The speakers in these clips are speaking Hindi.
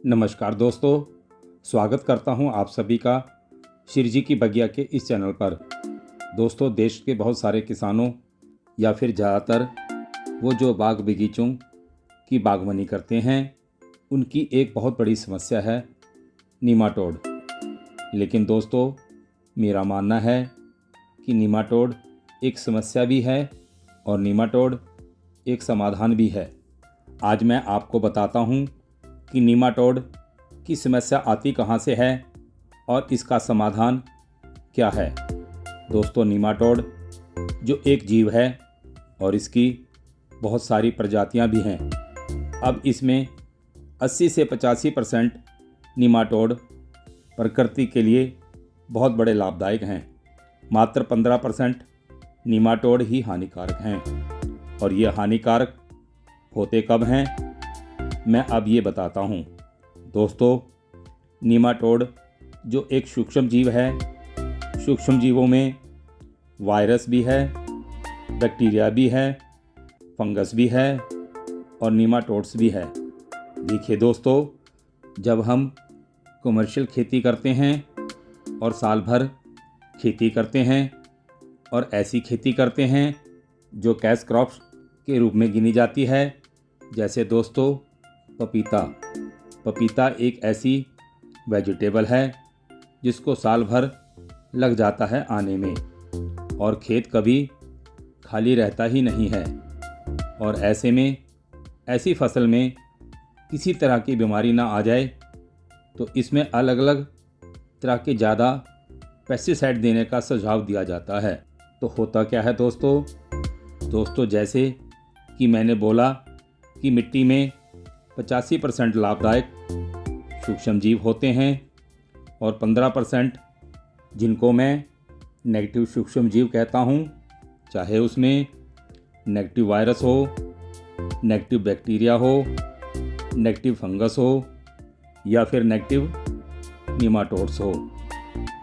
नमस्कार दोस्तों, स्वागत करता हूं आप सभी का श्री जी की बगिया के इस चैनल पर। दोस्तों, देश के बहुत सारे किसानों या फिर ज़्यादातर वो जो बाग बगीचों की बागवानी करते हैं, उनकी एक बहुत बड़ी समस्या है नीमाटोड। लेकिन दोस्तों, मेरा मानना है कि नीमाटोड एक समस्या भी है और नीमाटोड एक समाधान भी है। आज मैं आपको बताता हूँ कि नीमाटोड की समस्या आती कहाँ से है और इसका समाधान क्या है। दोस्तों, नीमाटोड जो एक जीव है और इसकी बहुत सारी प्रजातियां भी हैं। अब इसमें 80 से 85% नीमाटोड प्रकृति के लिए बहुत बड़े लाभदायक हैं। मात्र 15% नीमाटोड ही हानिकारक हैं। और ये हानिकारक होते कब हैं, मैं अब ये बताता हूँ। दोस्तों, नीमाटोड जो एक सूक्ष्म जीव है, सूक्ष्म जीवों में वायरस भी है, बैक्टीरिया भी है, फंगस भी है और नीमाटोड्स भी है। देखिए दोस्तों, जब हम कमर्शियल खेती करते हैं और साल भर खेती करते हैं और ऐसी खेती करते हैं जो कैश क्रॉप्स के रूप में गिनी जाती है, जैसे दोस्तों पपीता एक ऐसी वेजिटेबल है जिसको साल भर लग जाता है आने में और खेत कभी खाली रहता ही नहीं है। और ऐसे में ऐसी फसल में किसी तरह की बीमारी ना आ जाए तो इसमें अलग अलग तरह के ज़्यादा पेस्टिसाइड देने का सुझाव दिया जाता है। तो होता क्या है दोस्तों, जैसे कि मैंने बोला कि मिट्टी में 85% लाभदायक सूक्ष्म जीव होते हैं और 15% जिनको मैं नेगेटिव सूक्ष्म जीव कहता हूँ, चाहे उसमें नेगेटिव वायरस हो, नेगेटिव बैक्टीरिया हो, नेगेटिव फंगस हो या फिर नेगेटिव नीमाटोड्स हो।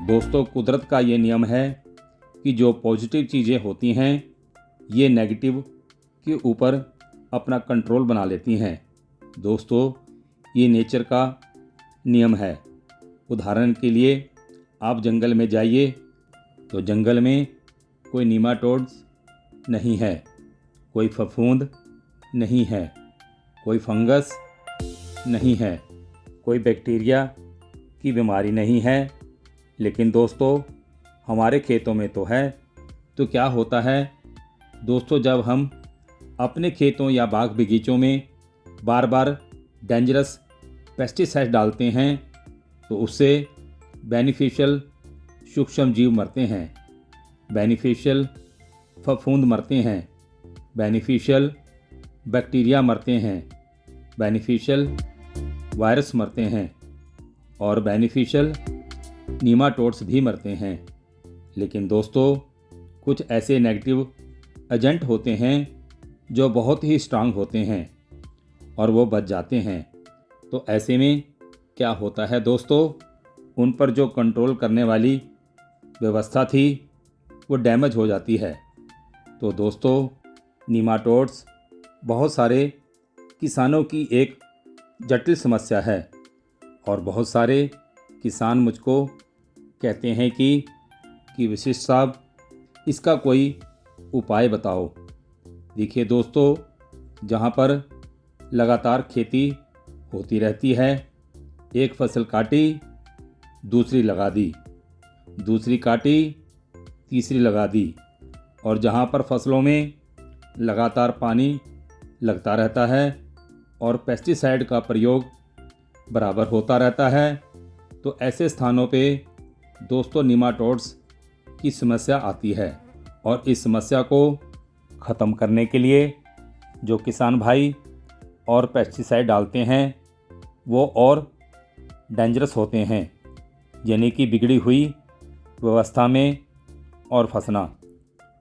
दोस्तों, कुदरत का ये नियम है कि जो पॉजिटिव चीज़ें होती हैं ये नेगेटिव के ऊपर अपना कंट्रोल बना लेती हैं। दोस्तों, ये नेचर का नियम है। उदाहरण के लिए आप जंगल में जाइए तो जंगल में कोई नीमाटोड्स नहीं है, कोई फफूंद नहीं है, कोई फंगस नहीं है, कोई बैक्टीरिया की बीमारी नहीं है। लेकिन दोस्तों, हमारे खेतों में तो है। तो क्या होता है दोस्तों, जब हम अपने खेतों या बाग बगीचों में बार बार डेंजरस पेस्टिसाइड डालते हैं तो उससे बेनिफिशियल सूक्ष्म जीव मरते हैं, बेनिफिशियल फफूंद मरते हैं, बेनिफिशियल बैक्टीरिया मरते हैं, बेनिफिशियल वायरस मरते हैं और बेनिफिशियल नीमाटोड्स भी मरते हैं। लेकिन दोस्तों, कुछ ऐसे नेगेटिव एजेंट होते हैं जो बहुत ही स्ट्रांग होते हैं और वो बच जाते हैं। तो ऐसे में क्या होता है दोस्तों, उन पर जो कंट्रोल करने वाली व्यवस्था थी वो डैमेज हो जाती है। तो दोस्तों, नीमाटोड्स बहुत सारे किसानों की एक जटिल समस्या है और बहुत सारे किसान मुझको कहते हैं कि वशिष्ठ साहब, इसका कोई उपाय बताओ। देखिए दोस्तों, जहाँ पर लगातार खेती होती रहती है, एक फसल काटी दूसरी लगा दी, दूसरी काटी तीसरी लगा दी और जहाँ पर फसलों में लगातार पानी लगता रहता है और पेस्टिसाइड का प्रयोग बराबर होता रहता है, तो ऐसे स्थानों पे दोस्तों नीमाटोड्स की समस्या आती है। और इस समस्या को ख़त्म करने के लिए जो किसान भाई और पेस्टिसाइड डालते हैं वो और डेंजरस होते हैं, यानी कि बिगड़ी हुई व्यवस्था में और फंसना।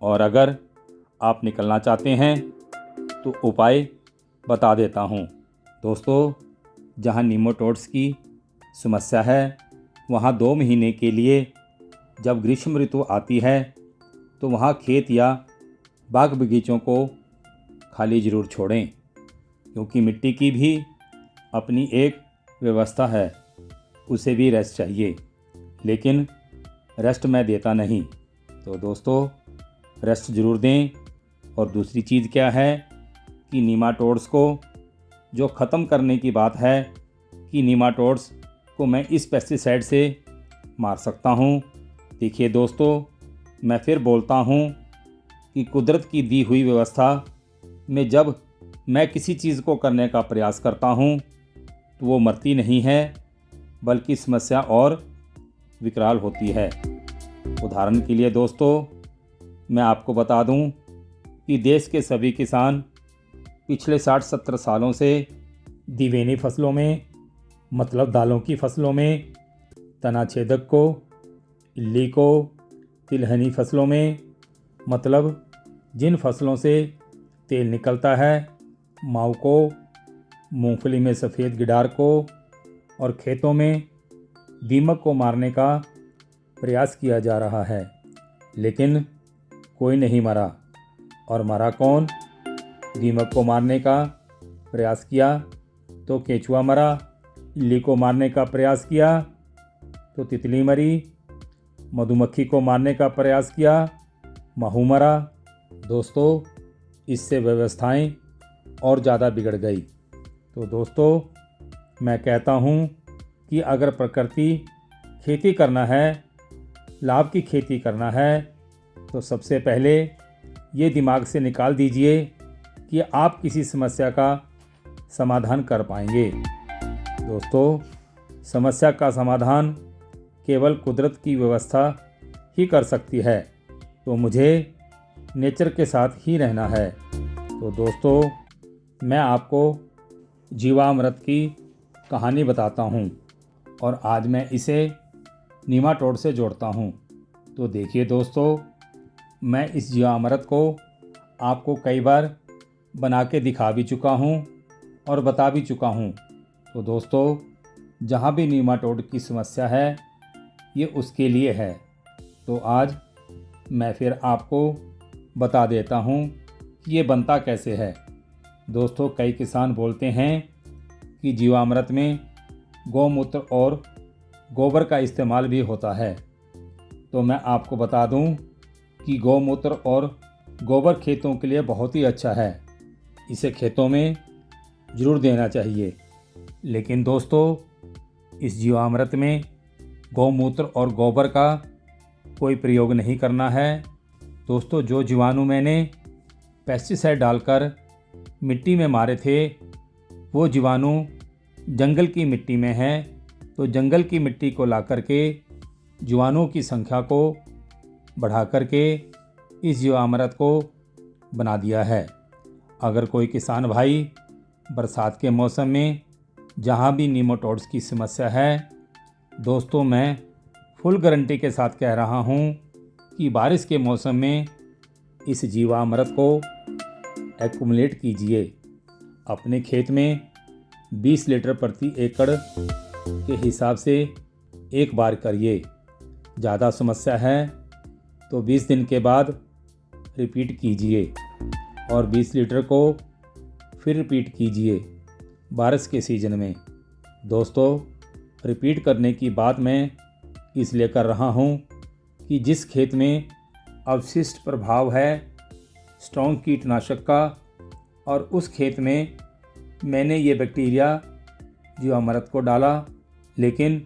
और अगर आप निकलना चाहते हैं तो उपाय बता देता हूँ। दोस्तों, जहाँ नीमाटोड्स की समस्या है वहाँ 2 महीने के लिए जब ग्रीष्म ऋतु आती है तो वहाँ खेत या बाग बगीचों को खाली ज़रूर छोड़ें, क्योंकि मिट्टी की भी अपनी एक व्यवस्था है उसे भी रेस्ट चाहिए, लेकिन रेस्ट मैं देता नहीं। तो दोस्तों रेस्ट ज़रूर दें। और दूसरी चीज़ क्या है कि नीमाटोड्स को जो ख़त्म करने की बात है कि नीमाटोड्स को मैं इस पेस्टिसाइड से मार सकता हूँ। देखिए दोस्तों, मैं फिर बोलता हूँ कि कुदरत की दी हुई व्यवस्था में जब मैं किसी चीज़ को करने का प्रयास करता हूँ तो वो मरती नहीं है, बल्कि समस्या और विकराल होती है। उदाहरण के लिए दोस्तों मैं आपको बता दूं कि देश के सभी किसान पिछले 60-70 सालों से द्विवेणी फसलों में, मतलब दालों की फसलों में, तनाछेदक को, इल्ली को, तिलहनी फसलों में, मतलब जिन फसलों से तेल निकलता है, माऊ को, मूंगफली में सफ़ेद गिडार को और खेतों में दीमक को मारने का प्रयास किया जा रहा है, लेकिन कोई नहीं मरा। और मरा कौन? दीमक को मारने का प्रयास किया तो केंचुआ मरा, इल्ली को मारने का प्रयास किया तो तितली मरी, मधुमक्खी को मारने का प्रयास किया, महू मरा। दोस्तों इससे व्यवस्थाएं और ज़्यादा बिगड़ गई। तो दोस्तों मैं कहता हूँ कि अगर प्रकृति खेती करना है, लाभ की खेती करना है, तो सबसे पहले ये दिमाग से निकाल दीजिए कि आप किसी समस्या का समाधान कर पाएंगे। दोस्तों समस्या का समाधान केवल कुदरत की व्यवस्था ही कर सकती है, तो मुझे नेचर के साथ ही रहना है। तो दोस्तों मैं आपको जीवामृत की कहानी बताता हूँ और आज मैं इसे नीमाटोड से जोड़ता हूँ। तो देखिए दोस्तों, मैं इस जीवामृत को आपको कई बार बना के दिखा भी चुका हूँ और बता भी चुका हूँ। तो दोस्तों जहाँ भी नीमाटोड की समस्या है ये उसके लिए है। तो आज मैं फिर आपको बता देता हूँ कि ये बनता कैसे है। दोस्तों कई किसान बोलते हैं कि जीवामृत में गौमूत्र और गोबर का इस्तेमाल भी होता है। तो मैं आपको बता दूं कि गौमूत्र और गोबर खेतों के लिए बहुत ही अच्छा है, इसे खेतों में ज़रूर देना चाहिए। लेकिन दोस्तों इस जीवामृत में गौमूत्र और गोबर का कोई प्रयोग नहीं करना है। दोस्तों जो जीवाणु मैंने पेस्टिसाइड डालकर मिट्टी में मारे थे वो जीवाणु जंगल की मिट्टी में है। तो जंगल की मिट्टी को ला करके जीवाणुओं की संख्या को बढ़ा करके इस जीवामृत को बना दिया है। अगर कोई किसान भाई बरसात के मौसम में जहाँ भी नीमाटोड्स की समस्या है, दोस्तों मैं फुल गारंटी के साथ कह रहा हूँ कि बारिश के मौसम में इस जीवामृत को एक्युमुलेट कीजिए। अपने खेत में 20 लीटर प्रति एकड़ के हिसाब से एक बार करिए। ज़्यादा समस्या है तो 20 दिन के बाद रिपीट कीजिए और 20 लीटर को फिर रिपीट कीजिए बारिश के सीज़न में। दोस्तों रिपीट करने की बात मैं इसलिए कर रहा हूँ कि जिस खेत में अवशिष्ट प्रभाव है स्ट्रॉन्ग कीटनाशक का और उस खेत में मैंने ये बैक्टीरिया जीवामृत को डाला, लेकिन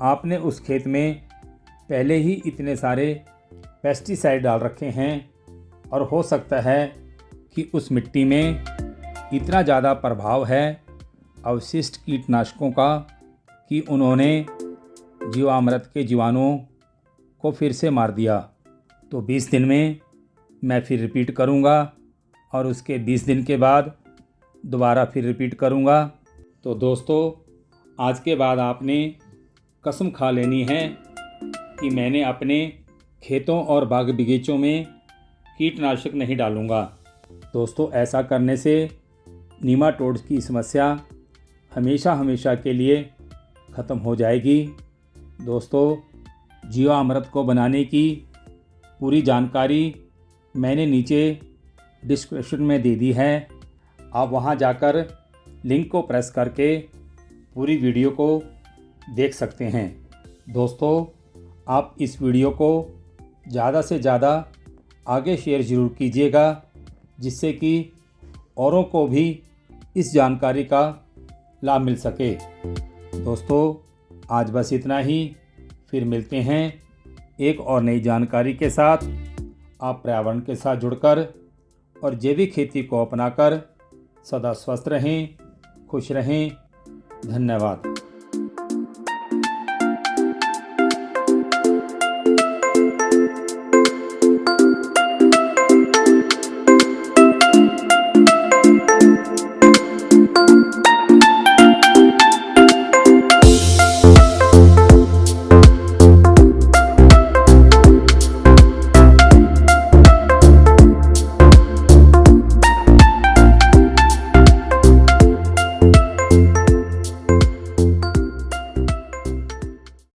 आपने उस खेत में पहले ही इतने सारे पेस्टिसाइड डाल रखे हैं और हो सकता है कि उस मिट्टी में इतना ज़्यादा प्रभाव है अवशिष्ट कीटनाशकों का कि उन्होंने जीवामृत के जीवाणुओं को फिर से मार दिया। तो 20 दिन में मैं फिर रिपीट करूँगा और उसके 20 दिन के बाद दोबारा फिर रिपीट करूँगा। तो दोस्तों आज के बाद आपने कसम खा लेनी है कि मैंने अपने खेतों और बाग बगीचों में कीटनाशक नहीं डालूँगा। दोस्तों ऐसा करने से नीमाटोड्स की समस्या हमेशा हमेशा के लिए ख़त्म हो जाएगी। दोस्तों जीवामृत को बनाने की पूरी जानकारी मैंने नीचे डिस्क्रिप्शन में दे दी है। आप वहां जाकर लिंक को प्रेस करके पूरी वीडियो को देख सकते हैं। दोस्तों, आप इस वीडियो को ज़्यादा से ज़्यादा आगे शेयर ज़रूर कीजिएगा, जिससे कि औरों को भी इस जानकारी का लाभ मिल सके। दोस्तों, आज बस इतना ही। फिर मिलते हैं एक और नई जानकारी के साथ। आप पर्यावरण के साथ जुड़कर और जैविक खेती को अपनाकर सदा स्वस्थ रहें, खुश रहें। धन्यवाद।